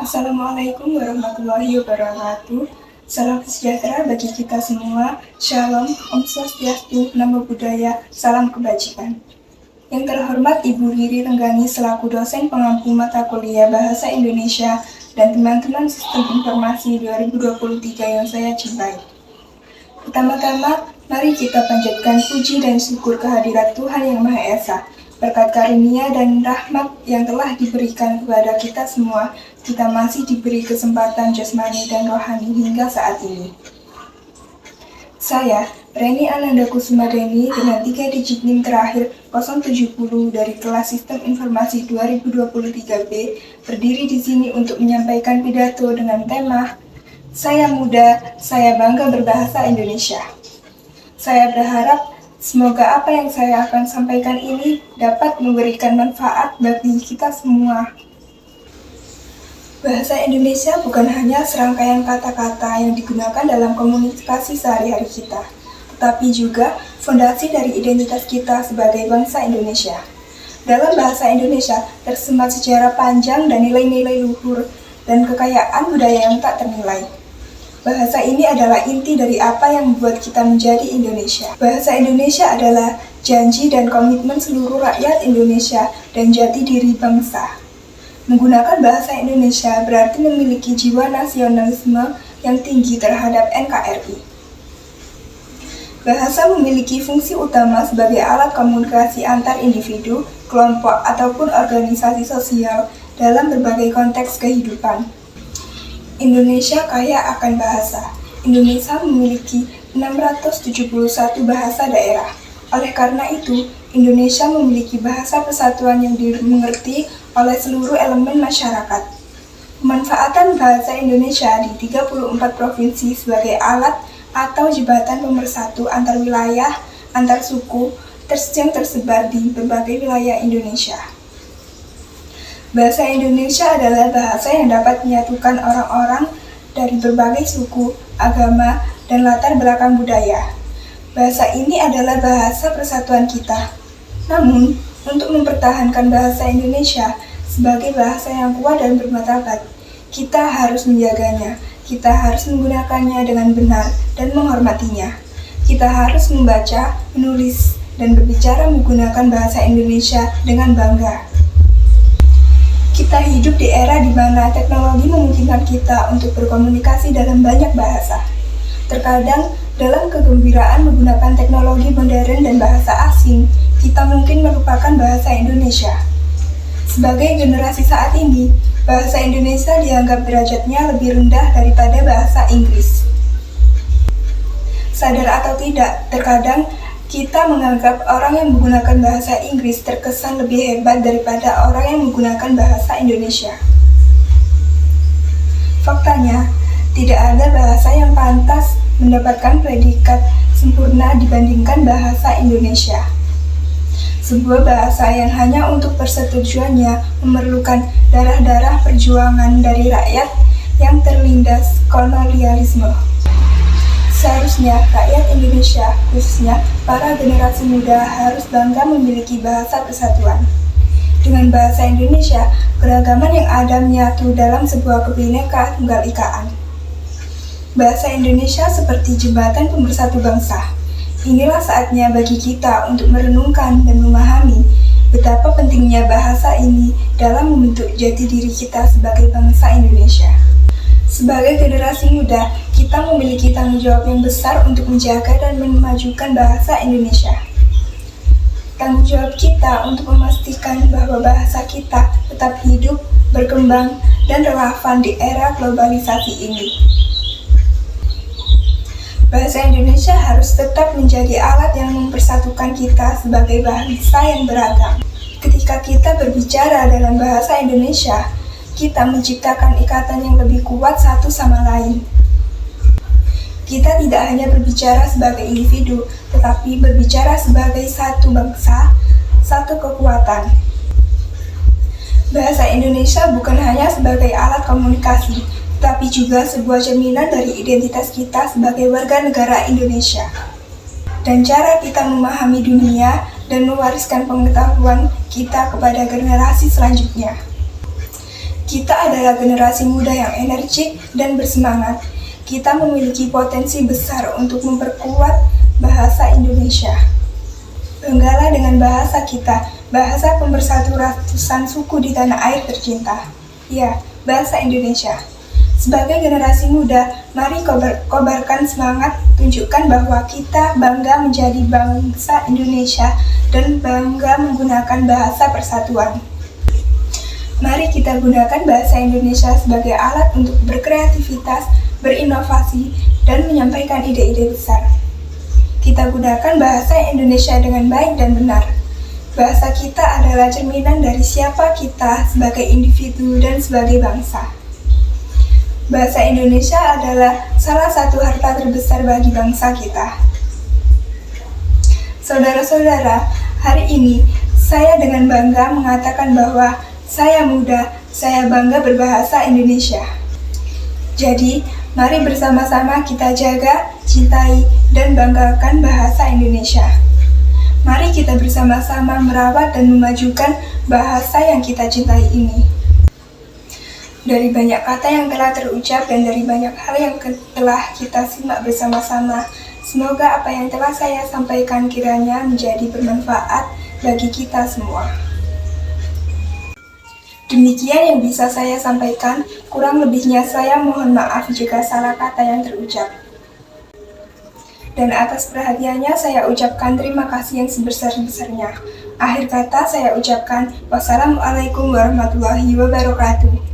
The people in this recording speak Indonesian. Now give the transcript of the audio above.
Assalamualaikum warahmatullahi wabarakatuh. Salam sejahtera bagi kita semua. Shalom, Om Swastiastu, Namo Buddhaya, salam kebajikan. Yang terhormat Ibu Riri Renggani selaku dosen pengampu mata kuliah Bahasa Indonesia dan teman-teman Sistem Informasi 2023 yang saya cintai. Pertama-tama, mari kita panjatkan puji dan syukur kehadirat Tuhan Yang Maha Esa. Berkat karunia dan rahmat yang telah diberikan kepada kita semua, kita masih diberi kesempatan jasmani dan rohani hingga saat ini. Saya, Reni Ananda Kusumadeni dengan 3 digit NIM terakhir 070 dari kelas Sistem Informasi 2023B, berdiri di sini untuk menyampaikan pidato dengan tema Saya Muda, Saya Bangga Berbahasa Indonesia. Saya berharap semoga apa yang saya akan sampaikan ini dapat memberikan manfaat bagi kita semua. Bahasa Indonesia bukan hanya serangkaian kata-kata yang digunakan dalam komunikasi sehari-hari kita, tetapi juga fondasi dari identitas kita sebagai bangsa Indonesia. Dalam bahasa Indonesia tersemat sejarah panjang dan nilai-nilai luhur dan kekayaan budaya yang tak ternilai. Bahasa ini adalah inti dari apa yang membuat kita menjadi Indonesia. Bahasa Indonesia adalah janji dan komitmen seluruh rakyat Indonesia dan jati diri bangsa. Menggunakan bahasa Indonesia berarti memiliki jiwa nasionalisme yang tinggi terhadap NKRI. Bahasa memiliki fungsi utama sebagai alat komunikasi antar individu, kelompok, ataupun organisasi sosial dalam berbagai konteks kehidupan. Indonesia kaya akan bahasa. Indonesia memiliki 671 bahasa daerah. Oleh karena itu, Indonesia memiliki bahasa persatuan yang dimengerti oleh seluruh elemen masyarakat. Pemanfaatan bahasa Indonesia di 34 provinsi sebagai alat atau jembatan pemersatu antar wilayah, antar suku, yang tersebar di berbagai wilayah Indonesia. Bahasa Indonesia adalah bahasa yang dapat menyatukan orang-orang dari berbagai suku, agama, dan latar belakang budaya. Bahasa ini adalah bahasa persatuan kita. Namun, untuk mempertahankan bahasa Indonesia sebagai bahasa yang kuat dan bermartabat, kita harus menjaganya. Kita harus menggunakannya dengan benar dan menghormatinya. Kita harus membaca, menulis, dan berbicara menggunakan bahasa Indonesia dengan bangga. Kita hidup di era di mana teknologi memungkinkan kita untuk berkomunikasi dalam banyak bahasa. Terkadang, dalam kegembiraan menggunakan teknologi modern dan bahasa asing, kita mungkin melupakan bahasa Indonesia. Sebagai generasi saat ini, bahasa Indonesia dianggap derajatnya lebih rendah daripada bahasa Inggris. Sadar atau tidak, terkadang kita menganggap orang yang menggunakan bahasa Inggris terkesan lebih hebat daripada orang yang menggunakan bahasa Indonesia. Faktanya, tidak ada bahasa yang pantas mendapatkan predikat sempurna dibandingkan bahasa Indonesia. Sebuah bahasa yang hanya untuk persetujuannya memerlukan darah-darah perjuangan dari rakyat yang terlindas kolonialisme. Seharusnya rakyat Indonesia, khususnya para generasi muda, harus bangga memiliki bahasa persatuan. Dengan bahasa Indonesia, keragaman yang ada menyatu dalam sebuah Bhinneka Tunggal Ikaan. Bahasa Indonesia seperti jembatan pemersatu bangsa. Inilah saatnya bagi kita untuk merenungkan dan memahami betapa pentingnya bahasa ini dalam membentuk jati diri kita sebagai bangsa Indonesia. Sebagai generasi muda, kita memiliki tanggung jawab yang besar untuk menjaga dan memajukan bahasa Indonesia. Tanggung jawab kita untuk memastikan bahwa bahasa kita tetap hidup, berkembang, dan relevan di era globalisasi ini. Bahasa Indonesia harus tetap menjadi alat yang mempersatukan kita sebagai bangsa yang beragam. Ketika kita berbicara dalam bahasa Indonesia, kita menciptakan ikatan yang lebih kuat satu sama lain. Kita tidak hanya berbicara sebagai individu, tetapi berbicara sebagai satu bangsa, satu kekuatan. Bahasa Indonesia bukan hanya sebagai alat komunikasi, tetapi juga sebuah cerminan dari identitas kita sebagai warga negara Indonesia. Dan cara kita memahami dunia dan mewariskan pengetahuan kita kepada generasi selanjutnya. Kita adalah generasi muda yang energik dan bersemangat. Kita memiliki potensi besar untuk memperkuat bahasa Indonesia. Banggalah dengan bahasa kita, bahasa pemersatu ratusan suku di tanah air tercinta. Ya, bahasa Indonesia. Sebagai generasi muda, mari kobarkan semangat, tunjukkan bahwa kita bangga menjadi bangsa Indonesia dan bangga menggunakan bahasa persatuan. Mari kita gunakan bahasa Indonesia sebagai alat untuk berkreativitas, berinovasi, dan menyampaikan ide-ide besar. Kita gunakan bahasa Indonesia dengan baik dan benar. Bahasa kita adalah cerminan dari siapa kita sebagai individu dan sebagai bangsa. Bahasa Indonesia adalah salah satu harta terbesar bagi bangsa kita. Saudara-saudara, hari ini saya dengan bangga mengatakan bahwa saya muda, saya bangga berbahasa Indonesia. Jadi, mari bersama-sama kita jaga, cintai, dan banggakan bahasa Indonesia. Mari kita bersama-sama merawat dan memajukan bahasa yang kita cintai ini. Dari banyak kata yang telah terucap dan dari banyak hal yang telah kita simak bersama-sama, semoga apa yang telah saya sampaikan kiranya menjadi bermanfaat bagi kita semua. Demikian yang bisa saya sampaikan, kurang lebihnya saya mohon maaf jika salah kata yang terucap. Dan atas perhatiannya saya ucapkan terima kasih yang sebesar-besarnya. Akhir kata saya ucapkan wassalamualaikum warahmatullahi wabarakatuh.